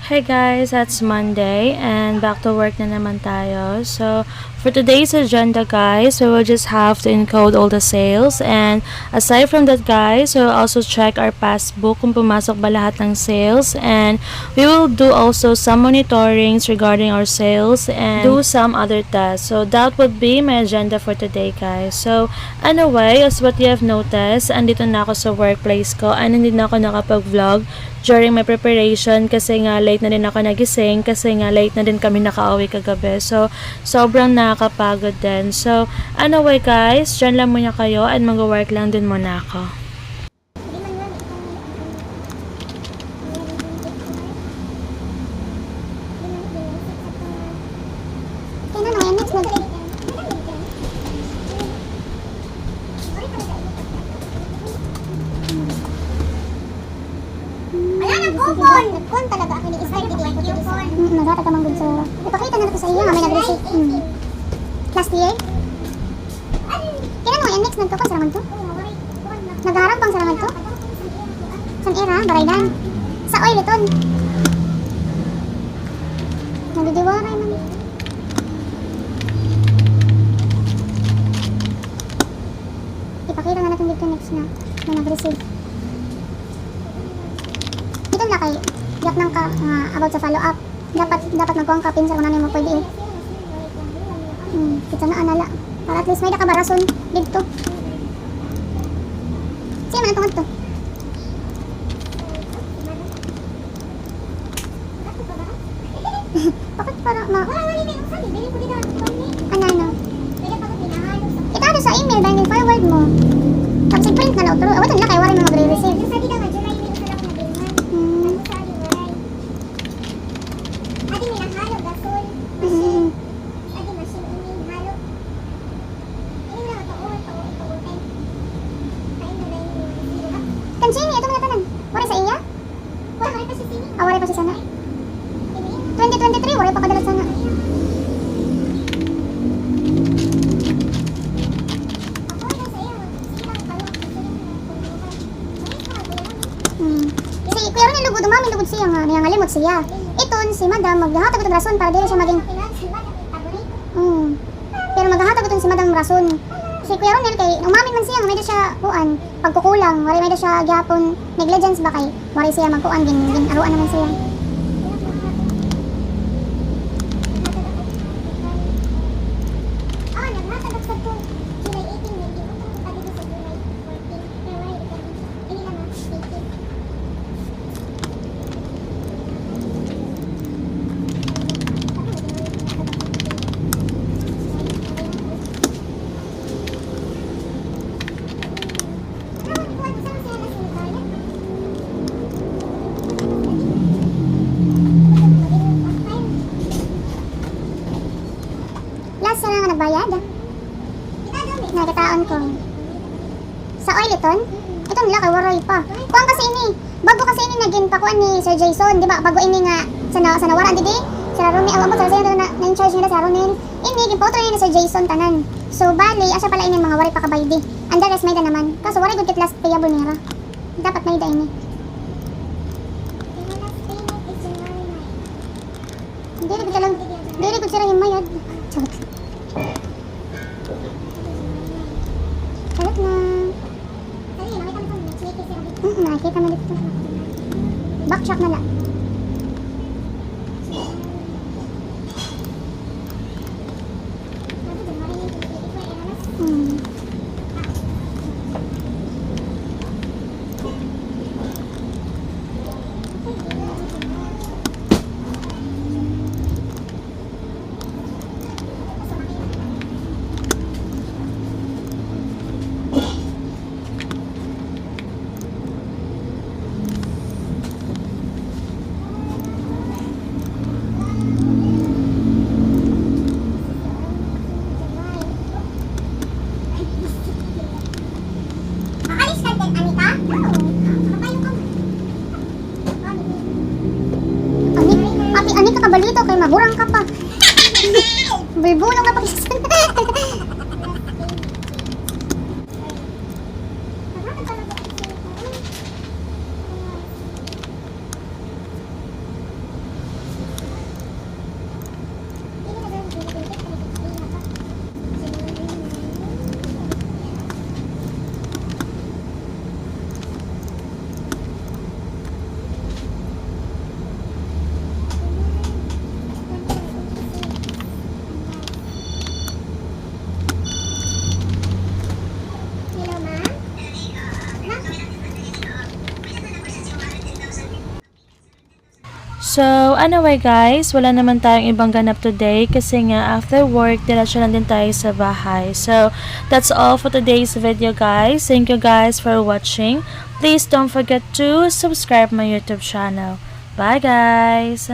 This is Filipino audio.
Hey guys, it's Monday and back to work na naman tayo. So, for today's agenda guys, we will just have to encode all the sales, and aside from that guys, we'll also check our passbook kung pumasok ba lahat ng sales, and we will do also some monitorings regarding our sales and do some other tasks. So, that would be my agenda for today guys. So, anyway, as what you have noticed, andito na ako sa workplace ko and hindi na ako nakapag-vlog during my preparation kasi nga late na din ako nagising kasi nga late na din kami nakauwi kagabi. So, sobrang nakakapagod din. So, anyway guys, dyan lang muna kayo at mag-work lang din muna ako. Nagkuhan talaga ako ni Israel dito ay kutulisan. Naghatag ka manggod sa... Ipakita na nato sa iya nga may nag-receive. Last year? Kailan mo yan next nagkuhan sa raman to? Nagharap bang sa raman to? San era? Baraydan? Sa oil iton? Nagdidiwaray man. Ipakita na natin dito next na may nag-receive. Ito na kay yak nang ka about sa follow up. Dapat magkuhang ka pinsa kung ano mo pwede. Kita na anala. Para at least may nakabarason dito. Siya man itong ito. Bakit para ma... Ano? Ito sa email, binding forward mo. Tapos i-print na lang. Awat na kay wari mo magre-receive. Kanjini, ito mga tanan. Wari sa iya? Wari pa si sana. 2023, wari pa kadalat sana. Si Kuya Ron lugod, umamin lugod siya nga, nangalimot siya. Iton, si Madam, maghahatag ito rason para dili siya maging... Pero maghahatag ito si Madam rason. Si Kuya Ronel kay umamin man siya nga may do siya kuan pagkukulang, wala may do siya gyapon negligence ba kay wala siya magkuan gin aruan naman siya. Naghatag sa to July 18 hindi ko pa dito sa July 14 pero ini lang last na nga nagbayad. Nakitaon ko. Sa oil iton? Ito nila kay waray pa. Kuan kasi ini. Bago kasi ini naging pakuan ni Sir Jason, di ba? Bago ini nga sa nawaran didi. Sir Ronnie, awan mo sa siya na in-charge nila sa Ronnie. Ini gipotro ni Sir Jason tanan. So bali, asa pala ini mga waray pa kabaydi. Anda res may da naman. Kaso waray gud kit last payable nira. Dapat may da ini. Dili ko sila himayad. Charot. Charot na. Nakikita mo dito. Backtrack na lang. Tabang ka pa. Bulong na pag-isa. So, anyway guys, wala naman tayong ibang ganap today kasi nga after work, diretso lang din tayo sa bahay. So, that's all for today's video guys. Thank you guys for watching. Please don't forget to subscribe my YouTube channel. Bye guys!